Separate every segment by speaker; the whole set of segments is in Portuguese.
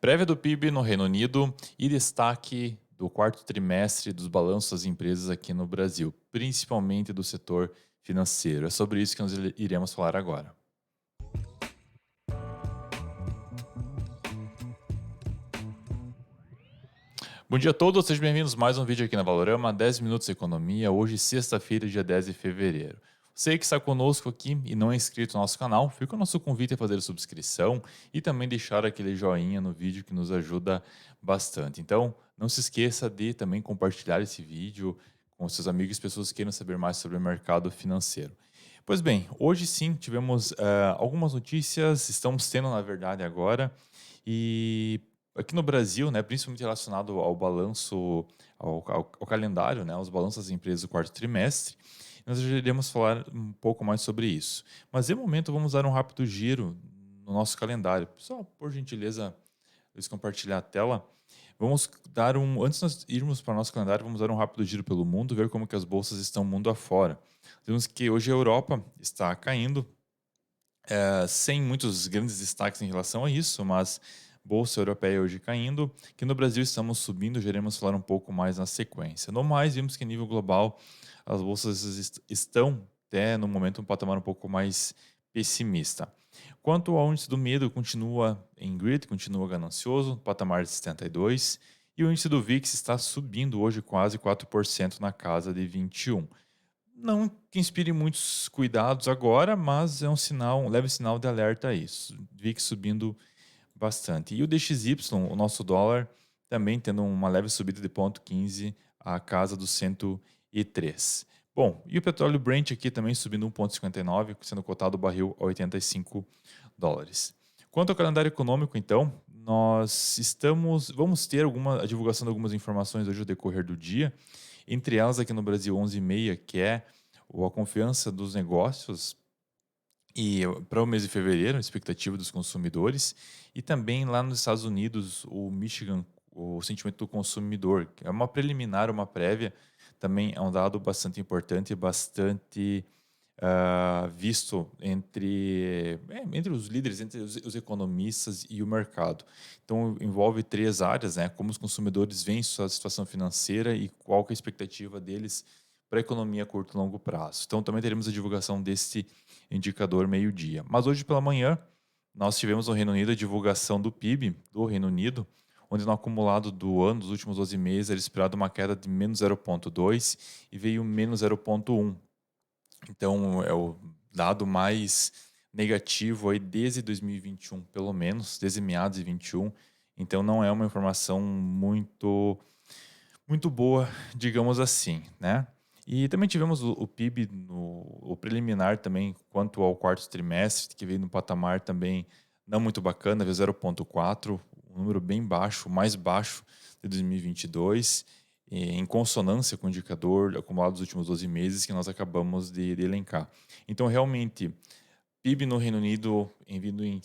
Speaker 1: Prévia do PIB no Reino Unido e destaque do quarto trimestre dos balanços das empresas aqui no Brasil, principalmente do setor financeiro. É sobre isso que nós iremos falar agora. Bom dia a todos, sejam bem-vindos a mais um vídeo aqui na Valorama, 10 minutos de economia, hoje sexta-feira, dia 10 de fevereiro. Você que está conosco aqui e não é inscrito no nosso canal, fica o nosso convite a fazer a subscrição e também deixar aquele joinha no vídeo que nos ajuda bastante. Então, não se esqueça de também compartilhar esse vídeo com seus amigos e pessoas que queiram saber mais sobre o mercado financeiro. Pois bem, hoje sim tivemos algumas notícias, estamos tendo na verdade agora, e aqui no Brasil, né, principalmente relacionado ao balanço, ao calendário, né, aos balanços das empresas do quarto trimestre, nós já iremos falar um pouco mais sobre isso. Mas de momento vamos dar um rápido giro no nosso calendário. Pessoal, por gentileza, eles compartilhar a tela. Vamos dar antes de nós irmos para o nosso calendário, vamos dar um rápido giro pelo mundo, ver como que as bolsas estão mundo afora. Temos que hoje a Europa está caindo, sem muitos grandes destaques em relação a isso, mas Bolsa Europeia hoje caindo, que no Brasil estamos subindo, já iremos falar um pouco mais na sequência. No mais, vimos que a nível global as bolsas estão até no momento um patamar um pouco mais pessimista. Quanto ao índice do medo, continua em grid, continua ganancioso, patamar de 72, e o índice do VIX está subindo hoje quase 4% na casa de 21. Não que inspire muitos cuidados agora, mas é um sinal, um leve sinal de alerta a isso. VIX subindo bastante. E o DXY, o nosso dólar, também tendo uma leve subida de 0,15 à casa dos 103. Bom, e o petróleo Brent aqui também subindo 1,59, sendo cotado o barril a $85. Quanto ao calendário econômico, então, vamos ter a divulgação de algumas informações hoje ao decorrer do dia. Entre elas, aqui no Brasil, 11h30, que é a confiança dos negócios e para o mês de fevereiro, a expectativa dos consumidores, e também lá nos Estados Unidos, o Michigan, o sentimento do consumidor, que é uma preliminar, uma prévia, também é um dado bastante importante e bastante visto entre os líderes, entre os economistas e o mercado. Então, envolve três áreas, né? Como os consumidores veem sua situação financeira e qual que é a expectativa deles para a economia a curto e longo prazo. Então, também teremos a divulgação desse indicador meio-dia. Mas hoje pela manhã, nós tivemos no Reino Unido a divulgação do PIB do Reino Unido, onde no acumulado do ano, dos últimos 12 meses, era esperado uma queda de menos 0,2 e veio menos 0,1. Então, é o dado mais negativo aí desde 2021, pelo menos, desde meados de 21. Então, não é uma informação muito boa, digamos assim, né? E também tivemos o PIB, o preliminar também, quanto ao quarto trimestre, que veio no patamar também não muito bacana, veio 0,4, um número bem baixo, o mais baixo de 2022, em consonância com o indicador acumulado dos últimos 12 meses que nós acabamos de elencar. Então, realmente, PIB no Reino Unido, vindo em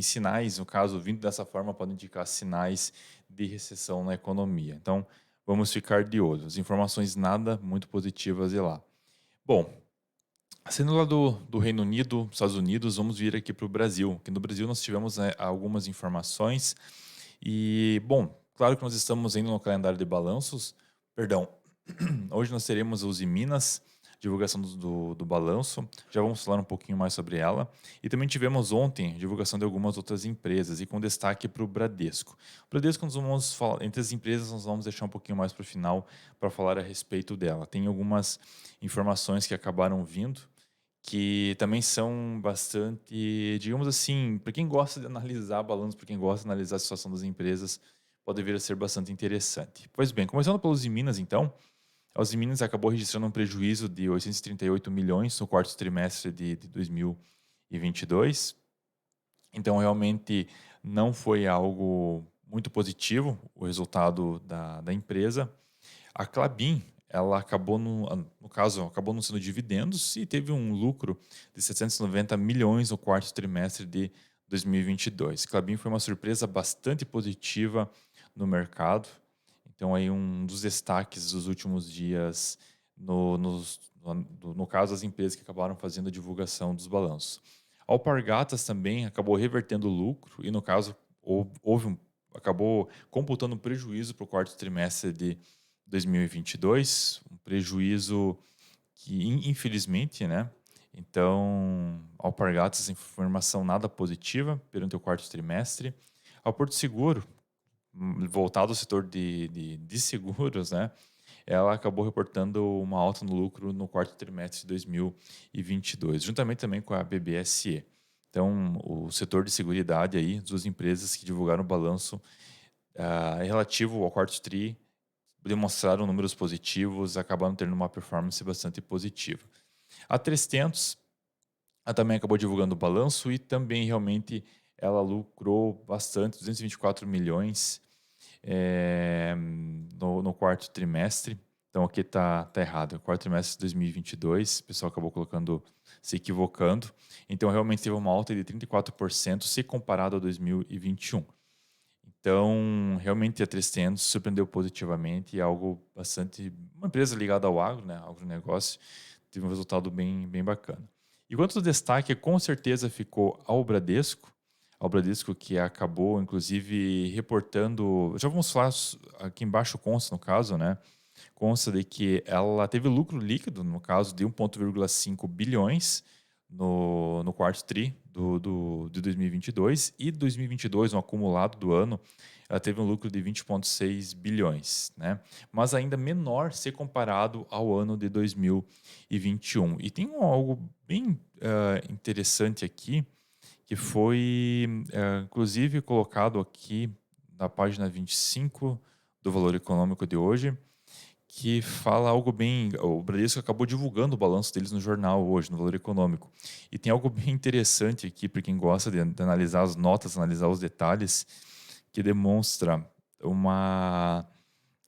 Speaker 1: sinais, no caso, vindo dessa forma, pode indicar sinais de recessão na economia. Então, vamos ficar de olho. As informações nada muito positivas de lá. Bom, sendo lá do Reino Unido, Estados Unidos, vamos vir aqui para o Brasil. Aqui no Brasil nós tivemos, né, algumas informações e, bom, claro que nós estamos indo no calendário de balanços, perdão, hoje nós teremos os Minas, divulgação do balanço, já vamos falar um pouquinho mais sobre ela. E também tivemos ontem divulgação de algumas outras empresas, e com destaque para o Bradesco. O Bradesco, nós vamos falar, entre as empresas, nós vamos deixar um pouquinho mais para o final para falar a respeito dela. Tem algumas informações que acabaram vindo, que também são bastante, digamos assim, para quem gosta de analisar balanços, para quem gosta de analisar a situação das empresas, pode vir a ser bastante interessante. Pois bem, começando pelos Minas, então, a Uzi Minas acabou registrando um prejuízo de 838 milhões no quarto trimestre de 2022. Então, realmente não foi algo muito positivo o resultado da empresa. A Klabin, ela acabou, no caso, acabou anunciando dividendos e teve um lucro de 790 milhões no quarto trimestre de 2022. Klabin foi uma surpresa bastante positiva no mercado. Então, aí um dos destaques dos últimos dias, no caso, as empresas que acabaram fazendo a divulgação dos balanços. A Alpargatas também acabou revertendo o lucro e, no caso, houve acabou computando um prejuízo para o quarto trimestre de 2022, um prejuízo que, infelizmente, né? Então, Alpargatas, essa informação nada positiva perante o quarto trimestre. A Porto Seguro, voltado ao setor de seguros, né? Ela acabou reportando uma alta no lucro no quarto trimestre de 2022, juntamente também com a BBSE. Então, o setor de seguridade aí, duas empresas que divulgaram o balanço relativo ao quarto tri, demonstraram números positivos, acabaram tendo uma performance bastante positiva. A 300, ela também acabou divulgando o balanço e também realmente ela lucrou bastante, 224 milhões no quarto trimestre. Então aqui tá errado. O quarto trimestre de 2022, o pessoal acabou colocando, se equivocando. Então realmente teve uma alta de 34% se comparado a 2021. Então, realmente a 300 surpreendeu positivamente e é algo bastante... Uma empresa ligada ao agro, né? Agronegócio, teve um resultado bem bacana. E quanto ao destaque, com certeza ficou ao Bradesco que acabou, inclusive, reportando... Já vamos falar aqui embaixo, consta no caso, né? Consta de que ela teve lucro líquido, no caso, de 1,5 bilhões no quarto tri de 2022 e 2022, no acumulado do ano, ela teve um lucro de 20,6 bilhões, né? Mas ainda menor se comparado ao ano de 2021. E tem algo bem interessante aqui, que foi, inclusive, colocado aqui na página 25 do Valor Econômico de hoje, que fala algo bem... O Bradesco acabou divulgando o balanço deles no jornal hoje, no Valor Econômico. E tem algo bem interessante aqui para quem gosta de analisar as notas, analisar os detalhes, que demonstra uma...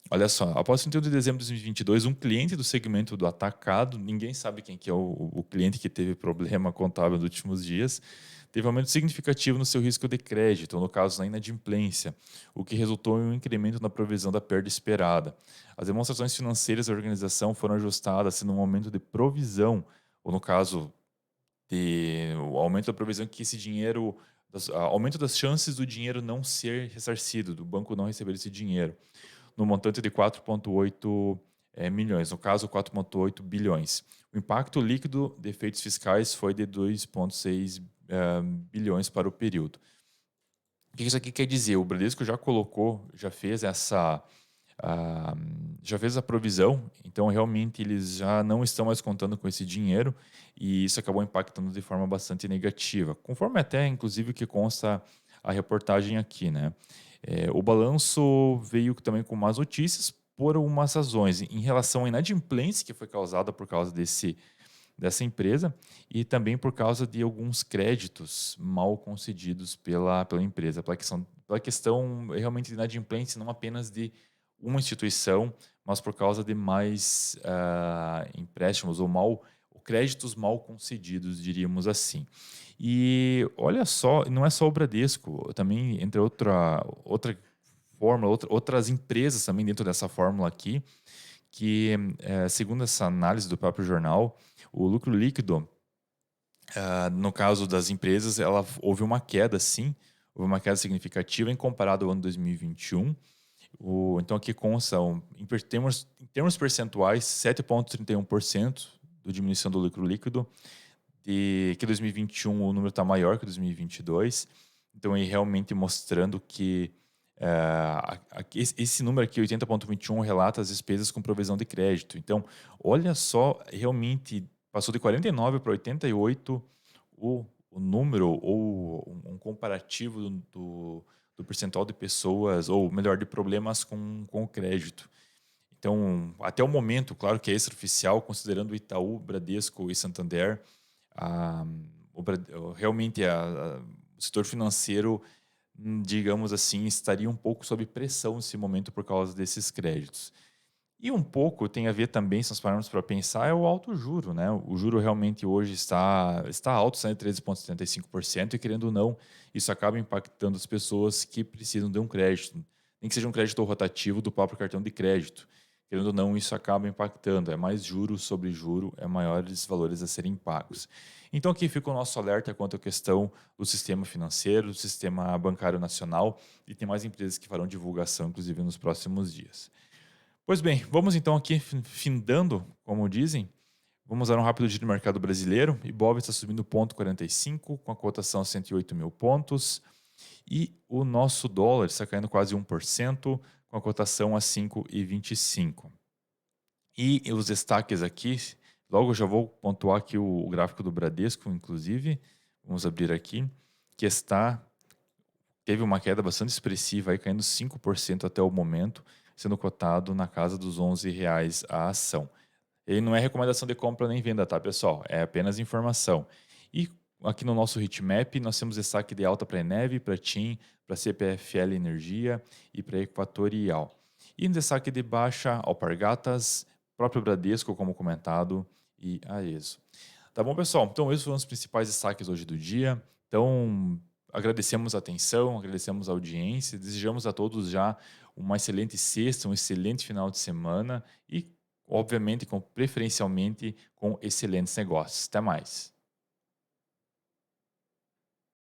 Speaker 1: Olha só, após o 31 de dezembro de 2022, um cliente do segmento do atacado, ninguém sabe quem que é o cliente que teve problema contábil nos últimos dias, teve um aumento significativo no seu risco de crédito, ou no caso, na inadimplência, o que resultou em um incremento na provisão da perda esperada. As demonstrações financeiras da organização foram ajustadas sendo um aumento de provisão, ou no caso, o aumento da provisão que esse dinheiro, aumento das chances do dinheiro não ser ressarcido, do banco não receber esse dinheiro, no montante de 4,8 milhões, no caso 4,8 bilhões. O impacto líquido de efeitos fiscais foi de 2,6 bilhões para o período. O que isso aqui quer dizer? O Bradesco já fez a provisão, então realmente eles já não estão mais contando com esse dinheiro e isso acabou impactando de forma bastante negativa, conforme até inclusive o que consta a reportagem aqui, né? O balanço veio também com más notícias por algumas razões, em relação à inadimplência que foi causada por causa dessa empresa e também por causa de alguns créditos mal concedidos pela empresa, pela questão realmente de inadimplência, não apenas de uma instituição, mas por causa de mais empréstimos ou créditos mal concedidos, diríamos assim. E olha só, não é só o Bradesco, também entre outra fórmula, outras empresas também dentro dessa fórmula aqui, que segundo essa análise do próprio jornal, o lucro líquido, no caso das empresas, houve uma queda, sim, houve uma queda significativa em comparado ao ano 2021. Então aqui consta, em termos percentuais, 7,31% de diminuição do lucro líquido, que 2021 o número está maior que 2022. Então, aí realmente mostrando que esse número aqui, 80,21, relata as despesas com provisão de crédito. Então, olha só, realmente passou de 49 para 88 o número ou um comparativo do percentual de pessoas, ou melhor, de problemas com o crédito. Então, até o momento, claro que é extraoficial, considerando Itaú, Bradesco e Santander, a, realmente o setor financeiro, digamos assim, estaria um pouco sob pressão nesse momento por causa desses créditos. E um pouco tem a ver também, se nós pararmos para pensar, é o alto juro, né? O juro realmente hoje está alto, está em 13,75%, e querendo ou não, isso acaba impactando as pessoas que precisam de um crédito, nem que seja um crédito rotativo do próprio cartão de crédito. querendo ou não, isso acaba impactando. É mais juro sobre juro, é maiores valores a serem pagos. Então aqui fica o nosso alerta quanto à questão do sistema financeiro, do sistema bancário nacional, e tem mais empresas que farão divulgação, inclusive, nos próximos dias. Pois bem, vamos então aqui findando, como dizem, vamos dar um rápido giro no mercado brasileiro. Ibov está subindo 0,45 com a cotação a 108 mil pontos. E o nosso dólar está caindo quase 1% com a cotação a 5,25. E os destaques aqui, logo já vou pontuar aqui o gráfico do Bradesco, inclusive. Vamos abrir aqui, que teve uma queda bastante expressiva, aí, caindo 5% até o momento, sendo cotado na casa dos R$ 11 a ação. Ele não é recomendação de compra nem venda, tá, pessoal? É apenas informação. E aqui no nosso heatmap, nós temos destaque de alta para Eneve, para TIM, para CPFL Energia e para Equatorial. E em destaque de baixa, Alpargatas, próprio Bradesco, como comentado, e Aeso. Tá bom, pessoal? Então, esses foram os principais destaques hoje do dia. Então, agradecemos a atenção, agradecemos a audiência, desejamos a todos já uma excelente sexta, um excelente final de semana e, obviamente, preferencialmente com excelentes negócios. Até mais.